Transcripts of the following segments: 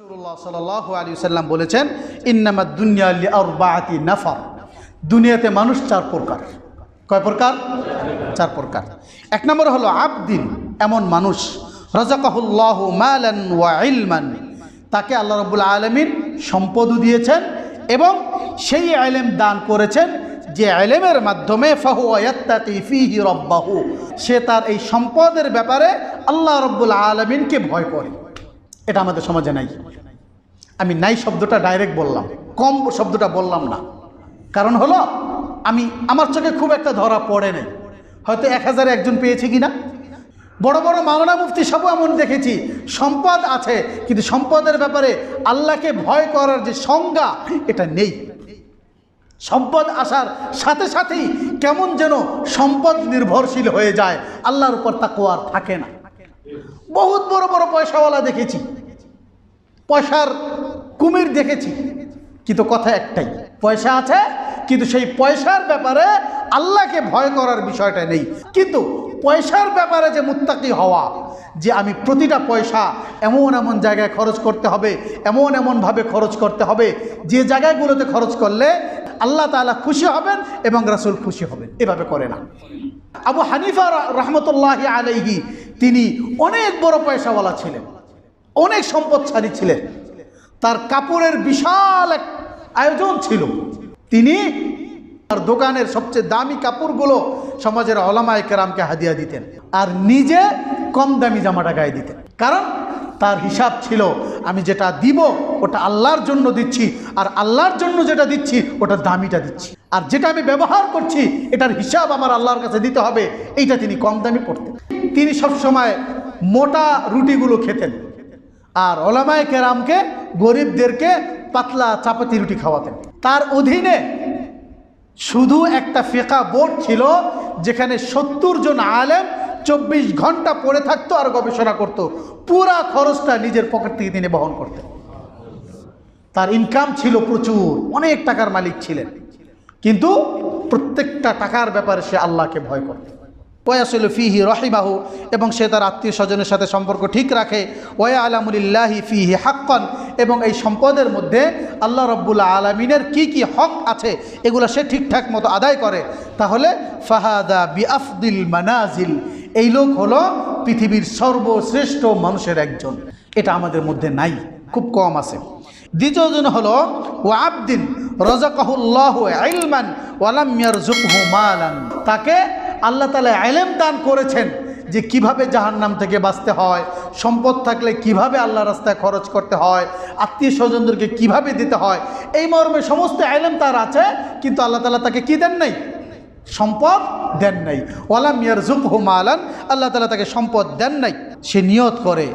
রাসূলুল্লাহ সাল্লাল্লাহু আলাইহি ওয়াসাল্লাম বলেছেন, ইন্নামাদ দুনিয়া লিআরবাআতি নাফার। দুনিয়াতে মানুষ চার প্রকার। কয় প্রকার? চার প্রকার। এক নম্বর হলো আবদিন, এমন মানুষ রাযাকাহুল্লাহু মালান ওয়া ইলমান, তাকে আল্লাহ রাব্বুল আলামিন সম্পদও দিয়েছেন এবং সেই ইলম দান করেছেন যে ইলমের মাধ্যমে ফাহুয়া ইয়াত্তাকি ফীহি রাব্বাহু, সে তার এই সম্পদের ব্যাপারে আল্লাহ রাব্বুল আলামিনকে ভয় করে। এটা আমাদের সমাজে নাই। আমি নাই শব্দটা ডাইরেক্ট বললাম, কম শব্দটা বললাম না। কারণ হলো আমার চোখে খুব একটা ধরা পড়ে নাই, হয়তো 1000-এ একজন পেয়েছে কিনা। বড় বড় মাওলানা মুফতি সবও এমন দেখেছি, সম্পদ আছে কিন্তু সম্পদের ব্যাপারে আল্লাহকে ভয় করার যে সংজ্ঞা এটা নেই। সম্পদ আসার সাথে সাথেই কেমন যেন সম্পদ নির্ভরশীল হয়ে যায়, আল্লাহর উপর তাকওয়া থাকে না। বহুত বড় বড় পয়সাওয়ালা দেখেছি, পয়সার কুমির দেখেছি, কিন্তু কথা একটাই, পয়সা আছে কিন্তু সেই পয়সার ব্যাপারে আল্লাহকে ভয় করার বিষয়টা নেই। কিন্তু পয়সার ব্যাপারে যে মুত্তাকি হওয়া, যে আমি প্রতিটা পয়সা এমন এমন জায়গায় খরচ করতে হবে, এমন এমনভাবে খরচ করতে হবে যে জায়গাগুলোতে খরচ করলে আল্লাহ তাআলা খুশি হবেন এবং রাসূল খুশি হবেন, এভাবে করে না। আবু হানিফা রাহমাতুল্লাহি আলাইহি তিনি অনেক বড় পয়সাওয়ালা ছিলেন, অনেক সম্পদশালী ছিলেন, তার কাপড়ের বিশাল এক আয়োজন ছিল। তিনি তার দোকানের সবচেয়ে দামি কাপড়গুলো সমাজের উলামায়ে কেরামকে হাদিয়া দিতেন আর নিজে কম দামি জামাটা গায়ে দিতেন। কারণ তার হিসাব ছিল, আমি যেটা দিব ওটা আল্লাহর জন্য দিচ্ছি, আর আল্লাহর জন্য যেটা দিচ্ছি ওটা দামিটা দিচ্ছি, আর যেটা আমি ব্যবহার করছি এটার হিসাব আমার আল্লাহর কাছে দিতে হবে, এইটা তিনি কম দামি পড়তেন। তিনি সবসময় মোটা রুটিগুলো খেতেন আর উলামায়ে কেরামকে, গরিবদেরকে পাতলা চাপাতি রুটি খাওয়াতেন। তার অধীনে শুধু একটা ফিকহ বোর্ড ছিল যেখানে 70 জন আলেম 24 ঘন্টা পড়ে থাকতো আর গবেষণা করত। পুরা খরচটা নিজের পকেট থেকে তিনি বহন করতেন। তার ইনকাম ছিল প্রচুর, অনেক টাকার মালিক ছিলেন, কিন্তু প্রত্যেকটা টাকার ব্যাপারে সে আল্লাহকে ভয় করত। ওয়াসিলু ফিহি রাহিমাহু, এবং সে তার আত্মীয় স্বজনের সাথে সম্পর্ক ঠিক রাখে। ওয়ায়ালামু লিল্লাহি ফিহি হাক্কান, এবং এই সম্পদের মধ্যে আল্লাহ রাব্বুল আলামিনের কি কি হক আছে এগুলো সে ঠিকঠাক মতো আদায় করে। তাহলে ফাহাদা বিআফদিল মানাজিল, এই লোক হলো পৃথিবীর সর্বশ্রেষ্ঠ মানুষের একজন। এটা আমাদের মধ্যে নাই, খুব কম আছে। দ্বিতীয় জন হলো ওয়াবদিন রাযাকাহুল্লাহু ইলমান ওয়া লাম ইয়ারযুকহু মালান, তাকে আল্লাহ তাআলা ইলম দান করেছেন যে কিভাবে জাহান্নাম থেকে বাঁচতে হয়, সম্পদ থাকলে কিভাবে আল্লাহর রাস্তায় খরচ করতে হয়, আত্মীয় স্বজনদেরকে কিভাবে দিতে হয়, এই মর্মে সমস্ত ইলম তার আছে, কিন্তু আল্লাহ তাআলা তাকে কি দেন নাই? সম্পদ দেন নাই। ওয়ালাম ইয়ারযুকহু মালান, আল্লাহ তাআলা তাকে সম্পদ দেন নাই। সে নিয়ত করে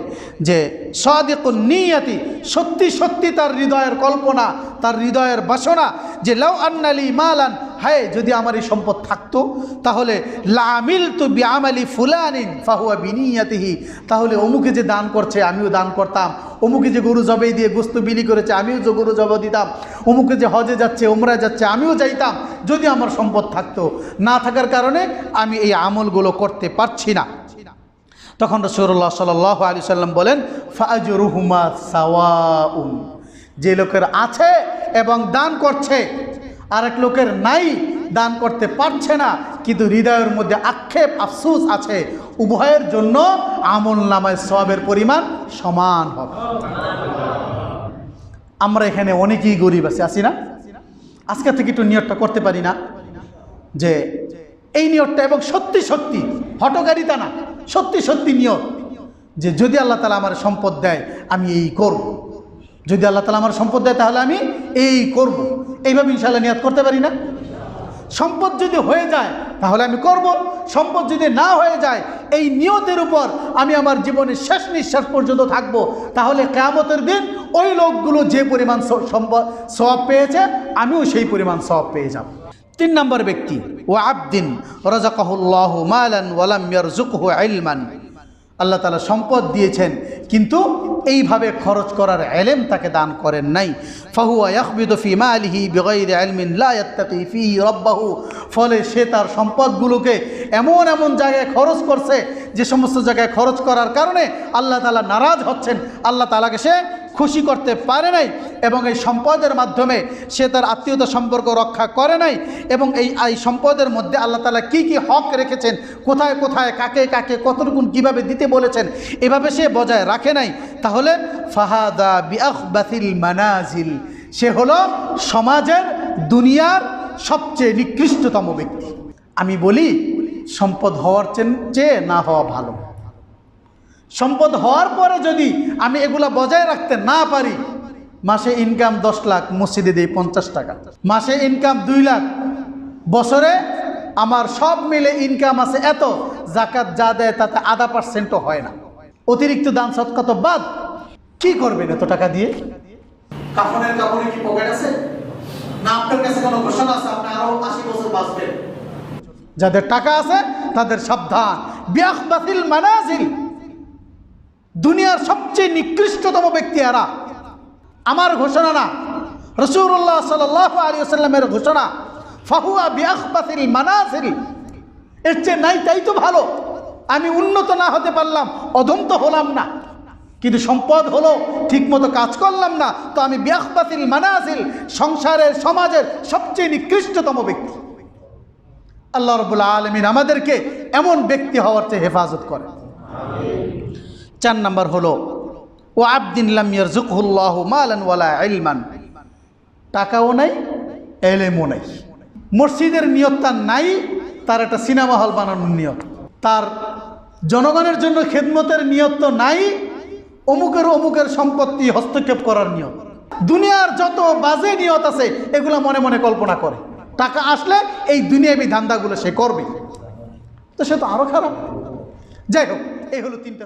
যে সাদিকুন নিয়াতি, সত্যি সত্যি তার হৃদয়ের কল্পনা, তার হৃদয়ের বাসনা যে লাউ আন্নালি মালান, হায় যদি আমার এই সম্পদ থাকতো তাহলে লামিলতু বিআমালি ফুলানিন ফাহুয়া বিনিয়াতিহি, তাহলে অমুকে যে দান করছে আমিও দান করতাম, অমুকে যে গরু জবাই দিয়ে গোস্ত বিলি করেছে আমিও যে গরু জবাই দিতাম, অমুকে যে হজে যাচ্ছে উমরায় যাচ্ছে আমিও যাইতাম, যদি আমার সম্পদ থাকতো। না থাকার কারণে আমি এই আমলগুলো করতে পারছি না। তখন রাসূলুল্লাহ সাল্লাল্লাহু আলাইহি ওয়াসাল্লাম বলেন, ফাআজরুহুমা সাওয়াউন, যে লোকের আছে এবং দান করছে, আরেক লোকের নাই, দান করতে পারছে না কিন্তু হৃদয়ের মধ্যে আক্ষেপ আফসোস আছে, উভয়ের জন্য আমল নামায় সওয়াবের পরিমাণ সমান হবে। আমরা এখানে অনেকেই গরিব আছি না? আজকে থেকে একটু নিয়তটা করতে পারি না যে এই নিয়তটা, এবং সত্যি সত্যি হটকারিতা না, সত্যি সত্যি নিয়ত যে যদি আল্লাহ তাআলা আমার সম্পদ দেয় আমি এই করব, যদি আল্লাহ তাআলা আমার সম্পদ দেয় তাহলে আমি এই করব, এইভাবে ইনশাআল্লাহ নিয়ত করতে পারি না? সম্পদ যদি হয়ে যায় তাহলে আমি করব, সম্পদ যদি না হয়ে যায় এই নিয়তের উপর আমি আমার জীবনের শেষ নিঃশ্বাস পর্যন্ত থাকব, তাহলে কিয়ামতের দিন ওই লোকগুলো যে পরিমাণ সম্পদ সওয়াব পেয়েছে আমিও সেই পরিমাণ সওয়াব পেয়ে যাব। 3 নম্বর ব্যক্তি ওয়াবদিন রাযাকাহুল্লাহু মালান ওয়া লাম ইয়ারযুকহু ইলমান, আল্লাহ তাআলা সম্পদ দিয়েছেন কিন্তু এইভাবে খরচ করার ইলম তাকে দান করেন নাই। ফাহুয়া ইয়াখবিদু ফি মালিহি বিগাইরি ইলমিন লা ইয়াত্তাকি ফিহি রাব্বাহু, ফলে সে তার সম্পদগুলোকে এমন এমন জায়গায় খরচ করছে যে সমস্ত জায়গায় খরচ করার কারণে আল্লাহ তাআলা নারাজ হচ্ছেন, আল্লাহ তাআলাকে সে খুশি করতে পারে নাই এবং এই সম্পদের মাধ্যমে সে তার আত্মীয়তা সম্পর্ক রক্ষা করে নাই এবং এই সম্পদের মধ্যে আল্লাহ তাআলা কি কি হক রেখেছেন, কোথায় কোথায় কাকে কাকে কতটুকুন কিভাবে দিতে বলেছেন, এভাবে সে বজায় রাখে নাই, তাহলে ফাহাদা বিআখবাথিল মানাজিল, সে হলো সমাজের দুনিয়ার সবচেয়ে নিকৃষ্টতম ব্যক্তি। আমি বলি সম্পদ হওয়ার চেয়ে না হওয়া ভালো। সম্পদ হওয়ার পরে যদি আমি এগুলা বজায় রাখতে না পারি, মাসে ইনকাম 10 লাখ, মসজিদে দিই 50 টাকা, মাসে ইনকাম 2 লাখ, বছরে আমার সব মিলে ইনকাম আছে এত, জাকাত যা দেয় তাতে 0.5% হয় না, অতিরিক্ত দান সদকা তো বাদ, কি করবেন এত টাকা দিয়ে? কাফনের কাপড়ে কি পকেট আছে না? আপনার কাছে কোনো ঘোষণা আছে আপনি আরো 80 বছর বাঁচবেন? যাদের টাকা আছে তাদের সাবধান, বিআখবাথিল মানাজিল, দুনিয়ার সবচেয়ে নিকৃষ্টতম ব্যক্তি এরা। আমার ঘোষণা না, রাসূলুল্লাহ সাল্লাল্লাহু আলাইহি ওয়াসাল্লামের ঘোষণা, ফাহুয়া বিআখবাথিল মানাজিল, এর চেয়ে নাই তাই তো ভালো। আমি উন্নত না হতে পারলাম, অধম তো হলাম না, কিন্তু সম্পদ হলো, ঠিকমতো কাজ করলাম না, তো আমি বিআখবাথিল মানাজিল, সংসারের সমাজের সবচেয়ে নিকৃষ্টতম ব্যক্তি। আল্লাহ রাব্বুল আলামিন আমাদেরকে এমন ব্যক্তি হওয়ার চেয়ে হেফাজত করে। 4 নম্বর হলো ও আবদিন লাম ইয়ারযুকহুল্লাহু মালান ওয়ালা ইলমান, টাকাও নাই, ইলমও নাই। মসজিদের নিয়ত তার নাই, তার একটা সিনেমা হল বানানোর নিয়ত, তার জনগণের জন্য খেদমতের নিয়ত তো নাই, অমুকের সম্পত্তি হস্তক্ষেপ করার নিয়ত। দুনিয়ার যত বাজে নিয়ত আছে এগুলো মনে মনে কল্পনা করে, টাকা আসলে এই দুনিয়াবি ধান্দাগুলো সে করবে, তো সে তো আরো খারাপ। যাই হোক, এই হলো 4টা।